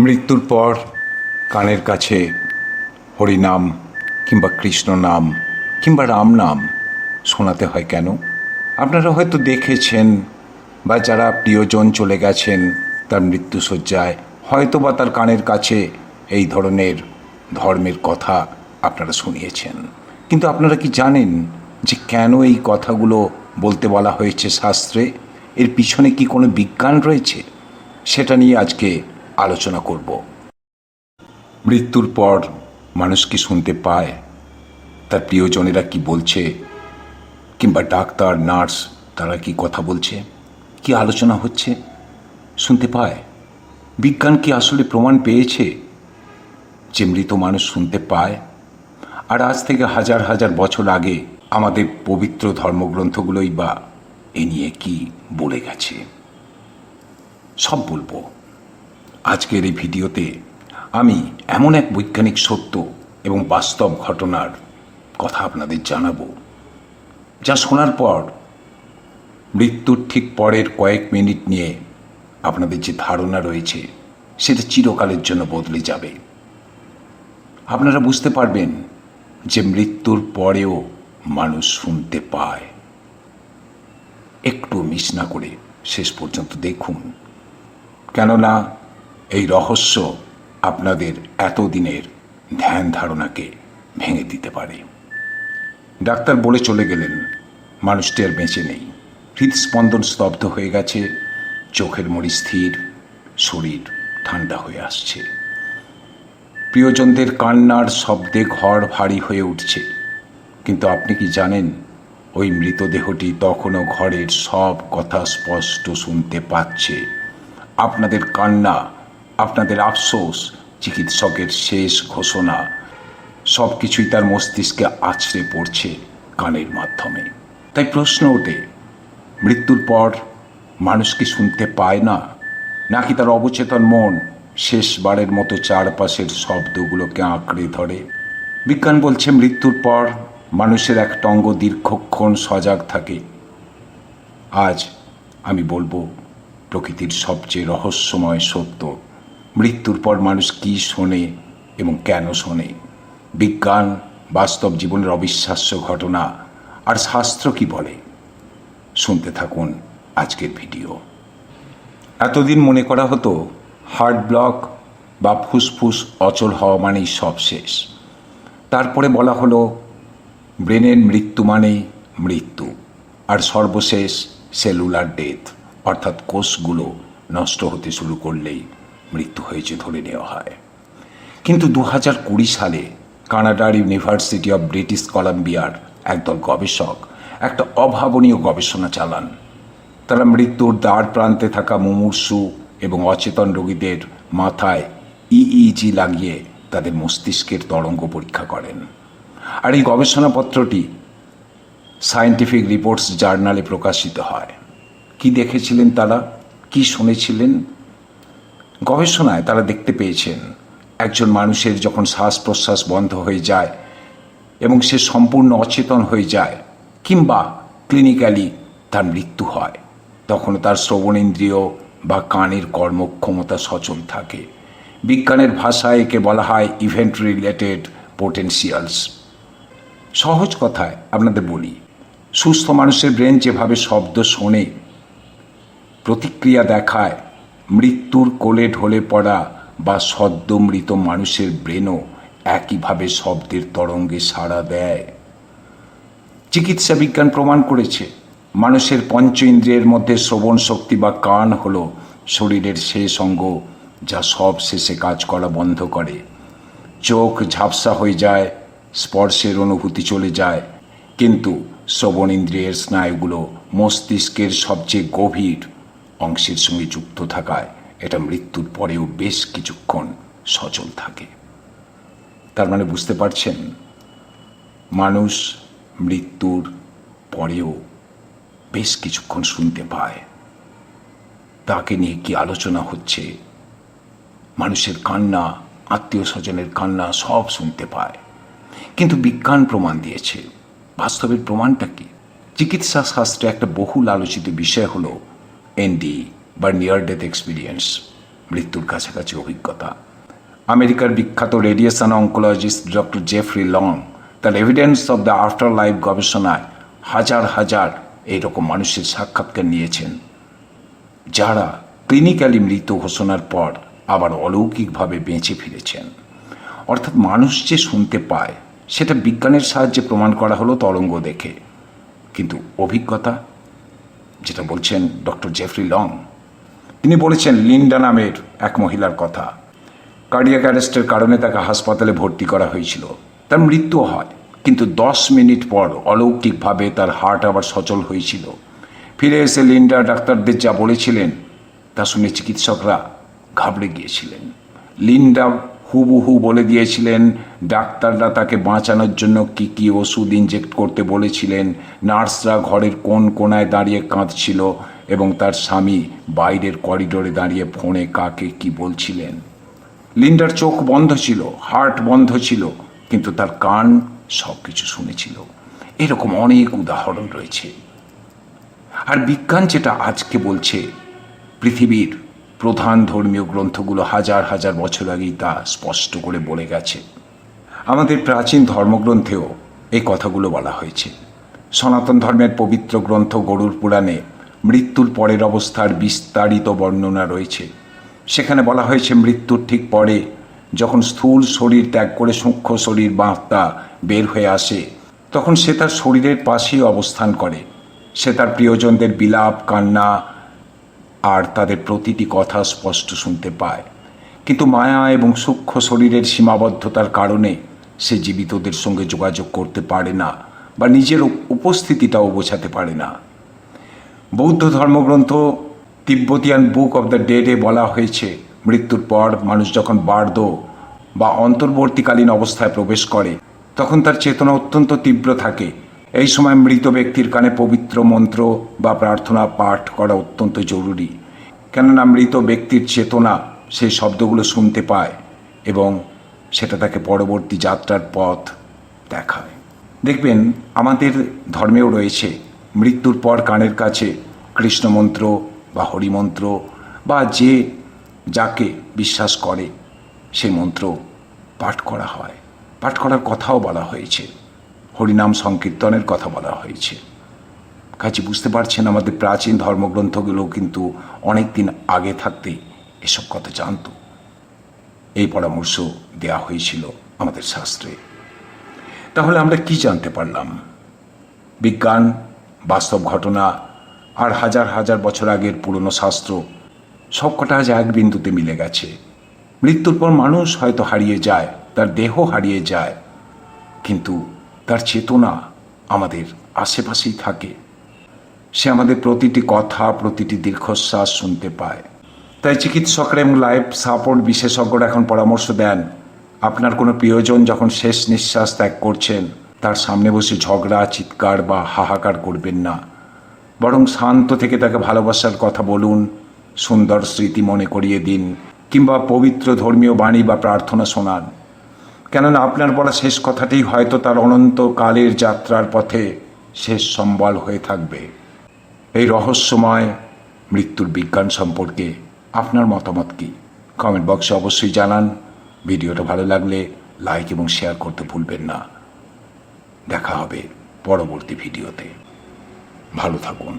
মৃত্যুর পর কানের কাছে হরিনাম কিংবা কৃষ্ণ নাম কিংবা রাম নাম শোনাতে হয় কেন? আপনারা হয়তো দেখেছেন, বা যারা প্রিয়জন চলে গেছেন তার মৃত্যুশয্যায় হয়তো বা তার কানের কাছে এই ধরনের ধর্মের কথা আপনারা শুনিয়েছেন। কিন্তু আপনারা কি জানেন যে কেন এই কথাগুলো বলতে বলা হয়েছে শাস্ত্রে? এর পিছনে কি কোনো বিজ্ঞান রয়েছে? সেটা নিয়ে আজকে আলোচনা করব। মৃত্যুর পর মানুষ কি শুনতে পায় তার প্রিয়জনেরা কি বলছে, কিংবা ডাক্তার নার্স তারা কি কথা বলছে, কি আলোচনা হচ্ছে, শুনতে পায়? বিজ্ঞান কি আসলে প্রমাণ পেয়েছে যে মৃত মানুষ শুনতে পায়? আর আজ থেকে হাজার হাজার বছর আগে আমাদের পবিত্র ধর্মগ্রন্থগুলোই বা এ নিয়ে কি বলে গেছে? সব বলবো আজকের এই ভিডিওতে। আমি এমন এক বৈজ্ঞানিক সত্য এবং বাস্তব ঘটনার কথা আপনাদের জানাবো, যা শোনার পর মৃত্যুর ঠিক পরের কয়েক মিনিট নিয়ে আপনাদের যে ধারণা রয়েছে সেটা চিরকালের জন্য বদলে যাবে। আপনারা বুঝতে পারবেন যে মৃত্যুর পরেও মানুষ শুনতে পায়। একটু মিস না করে শেষ পর্যন্ত দেখুন, কেননা এই রহস্য আপনাদের এতদিনের ধ্যান ধারণাকে ভেঙে দিতে পারে। ডাক্তার বলে চলে গেলেন মানুষটি আর বেঁচে নেই। হৃদস্পন্দন স্তব্ধ হয়ে গেছে, চোখের মণি স্থির, শরীর ঠান্ডা হয়ে আসছে। প্রিয়জনদের কান্নার শব্দে ঘর ভারী হয়ে উঠছে। কিন্তু আপনি কি জানেন, ওই মৃতদেহটি তখনও ঘরের সব কথা স্পষ্ট শুনতে পাচ্ছে। আপনাদের কান্না, আপনাদের আফসোস, চিকিৎসকের শেষ ঘোষণা সব কিছুই তার মস্তিষ্কে আছড়ে পড়ছে কানের মাধ্যমে। তাই প্রশ্ন ওঠে, মৃত্যুর পর মানুষ কি শুনতে পায় না, নাকি তার অবচেতন মন শেষবারের মতো চারপাশের শব্দগুলোকে আঁকড়ে ধরে? বিজ্ঞান বলছে মৃত্যুর পর মানুষের একটা অঙ্গ দীর্ঘক্ষণ সজাগ থাকে। আজ আমি বলবো প্রকৃতির সবচেয়ে রহস্যময় সত্য, মৃত্যুর পর মানুষ কি শোনে এবং কেন শোনে। বিজ্ঞান, বাস্তব জীবনের অবিশ্বাস্য ঘটনা, আর শাস্ত্র কি বলে। শুনতে থাকুন আজকের ভিডিও। এতদিন মনে করা হতো হার্ট ব্লক বা ফুসফুস অচল হওয়া মানেই সব শেষ। তারপরে বলা হলো ব্রেনের মৃত্যু মানেই মৃত্যু, আর সর্বশেষ সেলুলার ডেথ, অর্থাৎ কোষগুলো নষ্ট হতে শুরু করলেই মৃত্যু হয়েছে ধরে নেওয়া হয়। কিন্তু 2020 সালে কানাডার ইউনিভার্সিটি অব ব্রিটিশ কলাম্বিয়ার একদল গবেষক একটা অভাবনীয় গবেষণা চালান। তারা মৃত্যুর দ্বার প্রান্তে থাকা মুমূর্ষু এবং অচেতন রোগীদের মাথায় ইইজি লাগিয়ে তাদের মস্তিষ্কের তরঙ্গ পরীক্ষা করেন। আর এই গবেষণাপত্রটি সায়েন্টিফিক রিপোর্টস জার্নালে প্রকাশিত হয়। কি দেখেছিলেন তারা, কি শুনেছিলেন? গবেষণায় তারা দেখতে পেয়েছেন একজন মানুষের যখন শ্বাস প্রশ্বাস বন্ধ হয়ে যায় এবং সে সম্পূর্ণ অচেতন হয়ে যায়, কিংবা ক্লিনিক্যালি তার মৃত্যু হয়, তখনও তার শ্রবণেন্দ্রিয় বা কানের কর্মক্ষমতা সচল থাকে। বিজ্ঞানের ভাষায় একে বলা হয় ইভেন্ট রিলেটেড পোটেনশিয়ালস। সহজ কথায় আপনাদের বলি, সুস্থ মানুষের ব্রেন যেভাবে শব্দ শোনে, প্রতিক্রিয়া দেখায়, মৃত্যুর কোলে ঢলে পড়া বা সদ্য মৃত মানুষের ব্রেনও একইভাবে শব্দের তরঙ্গে সাড়া দেয়। চিকিৎসা বিজ্ঞান প্রমাণ করেছে মানুষের পঞ্চ ইন্দ্রিয়ের মধ্যে শ্রবণ শক্তি বা কান হলো শরীরের শেষ অঙ্গ, যা সব শেষে কাজ করা বন্ধ করে। চোখ ঝাপসা হয়ে যায়, স্পর্শের অনুভূতি চলে যায়, কিন্তু শ্রবণ ইন্দ্রিয়ের স্নায়ুগুলো মস্তিষ্কের সবচেয়ে গভীর অংশের সঙ্গে যুক্ত থাকায় এটা মৃত্যুর পরেও বেশ কিছুক্ষণ সচল থাকে। তার মানে বুঝতে পারছেন, মানুষ মৃত্যুর পরেও বেশ কিছুক্ষণ শুনতে পায়। তাকে নিয়ে কি আলোচনা হচ্ছে? মানুষের কান্না, আত্মীয় স্বজনের কান্না সব শুনতে পায়। কিন্তু বিজ্ঞান প্রমাণ দিয়েছে, বাস্তবের প্রমাণটা কি? চিকিৎসা শাস্ত্রে একটা বহুল আলোচিত বিষয় হলো এনডি বা নিয়ার ডেথ এক্সপিরিয়েন্স। মৃত্যুর কাছাকাছি অভিজ্ঞতা। আমেরিকার বিখ্যাত radiation oncologist doctor Jeffrey Long তার evidence of the afterlife গবেষণায় হাজার হাজার এইরকম মানুষের সাক্ষাৎকার নিয়েছেন, যারা ক্লিনিক্যালি মৃত ঘোষণার পর আবার অলৌকিকভাবে বেঁচে ফিরেছেন। অর্থাৎ মানুষ যে শুনতে পায় সেটা বিজ্ঞানের সাহায্যে প্রমাণ করা হলো তরঙ্গ দেখে, কিন্তু অভিজ্ঞতা যেটা বলছেন ডক্টর জেফ্রি লং, তিনি বলেছেন লিন্ডা নামের এক মহিলার কথা। কার্ডিয়াক অ্যারেস্টের কারণে তাকে হাসপাতালে ভর্তি করা হয়েছিল। তার মৃত্যু হয়, কিন্তু 10 মিনিট পর অলৌকিকভাবে তার হার্ট আবার সচল হয়েছিল। ফিরে এসে লিন্ডা ডাক্তারদের যা বলেছিলেন তা শুনে চিকিৎসকরা ঘাবড়ে গিয়েছিলেন। লিন্ডা হুবহু বলে দিয়েছিলেন ডাক্তাররা তাকে বাঁচানোর জন্য কি কি ওষুধ ইনজেক্ট করতে বলেছিলেন, নার্সরা ঘরের কোন কোনায় দাঁড়িয়ে কাঁদছিল এবং তার স্বামী বাইরের করিডোরে দাঁড়িয়ে ফোনে কাকে কি বলছিলেন। লিন্ডার চোখ বন্ধ ছিল, হার্ট বন্ধ ছিল, কিন্তু তার কান সব কিছু শুনেছিল। এরকম অনেক উদাহরণ রয়েছে। আর বিজ্ঞান যেটা আজকে বলছে, পৃথিবীর প্রধান ধর্মীয় গ্রন্থগুলো হাজার হাজার বছর আগেই তা স্পষ্ট করে বলে গেছে। আমাদের প্রাচীন ধর্মগ্রন্থেও এই কথাগুলো বলা হয়েছে। সনাতন ধর্মের পবিত্র গ্রন্থ গরুড় পুরাণে মৃত্যুর পরের অবস্থার বিস্তারিত বর্ণনা রয়েছে। সেখানে বলা হয়েছে মৃত্যুর ঠিক পরে যখন স্থূল শরীর ত্যাগ করে সূক্ষ্ম শরীর বা আত্মা বের হয়ে আসে, তখন সে তার শরীরের পাশেই অবস্থান করে। সে তার প্রিয়জনদের বিলাপ, কান্না আর তাদের প্রতিটি কথা স্পষ্ট শুনতে পায়, কিন্তু মায়া এবং সূক্ষ্ম শরীরের সীমাবদ্ধতার কারণে সে জীবিতদের সঙ্গে যোগাযোগ করতে পারে না বা নিজের উপস্থিতিটাও বোঝাতে পারে না। বৌদ্ধ ধর্মগ্রন্থ তিব্বতিয়ান বুক অব দ্য ডেডে বলা হয়েছে মৃত্যুর পর মানুষ যখন বার্ধ বা অন্তর্বর্তীকালীন অবস্থায় প্রবেশ করে তখন তার চেতনা অত্যন্ত তীব্র থাকে। এই সময় মৃত ব্যক্তির কানে পবিত্র মন্ত্র বা প্রার্থনা পাঠ করা অত্যন্ত জরুরি, কেননা মৃত ব্যক্তির চেতনা সেই শব্দগুলো শুনতে পায় এবং সেটা তাকে পরবর্তী যাত্রার পথ দেখায়। দেখবেন আমাদের ধর্মেও রয়েছে মৃত্যুর পর কানের কাছে কৃষ্ণমন্ত্র বা হরিমন্ত্র বা যে যাকে বিশ্বাস করে সেই মন্ত্র পাঠ করা হয়। পাঠ করার কথাও বলা হয়েছে, হরিনাম সংকীর্তনের কথা বলা হয়েছে। কাজে বুঝতে পারছেন আমাদের প্রাচীন ধর্মগ্রন্থগুলো কিন্তু অনেক দিন আগে থাকতেই এসব কথা জানত। এই পরামর্শ দেয়া হয়েছিল আমাদের শাস্ত্রে। তাহলে আমরা কি জানতে পারলাম? বিজ্ঞান, বাস্তব ঘটনা আর হাজার হাজার বছর আগের পুরনো শাস্ত্র সবকটা আজ এক বিন্দুতে মিলে গেছে। মৃত্যুর পর মানুষ হয়তো হারিয়ে যায়, তার দেহ হারিয়ে যায়, কিন্তু তার চেতনা আমাদের আশেপাশেই থাকে। সে আমাদের প্রতিটি কথা, প্রতিটি দীর্ঘশ্বাস শুনতে পায়। তাই চিকিৎসকরা এবং লাইফ সাপোর্ট বিশেষজ্ঞরা এখন পরামর্শ দেন, আপনার কোনো প্রিয়জন যখন শেষ নিঃশ্বাস ত্যাগ করছেন তার সামনে বসে ঝগড়া, চিৎকার বা হাহাকার করবেন না, বরং শান্ত থেকে তাকে ভালোবাসার কথা বলুন, সুন্দর স্মৃতি মনে করিয়ে দিন, কিংবা পবিত্র ধর্মীয় বাণী বা প্রার্থনা শোনান। কেননা আপনার বলা শেষ কথাটি হয়তো তার অনন্তকালের যাত্রার পথে শেষ সম্বল হয়ে থাকবে। এই রহস্যময় মৃত্যুর বিজ্ঞান সম্পর্কে আপনার মতামত কি? কমেন্ট বক্সে অবশ্যই জানান। ভিডিওটা ভালো লাগলে লাইক এবং শেয়ার করতে ভুলবেন না। দেখা হবে পরবর্তী ভিডিওতে। ভালো থাকুন।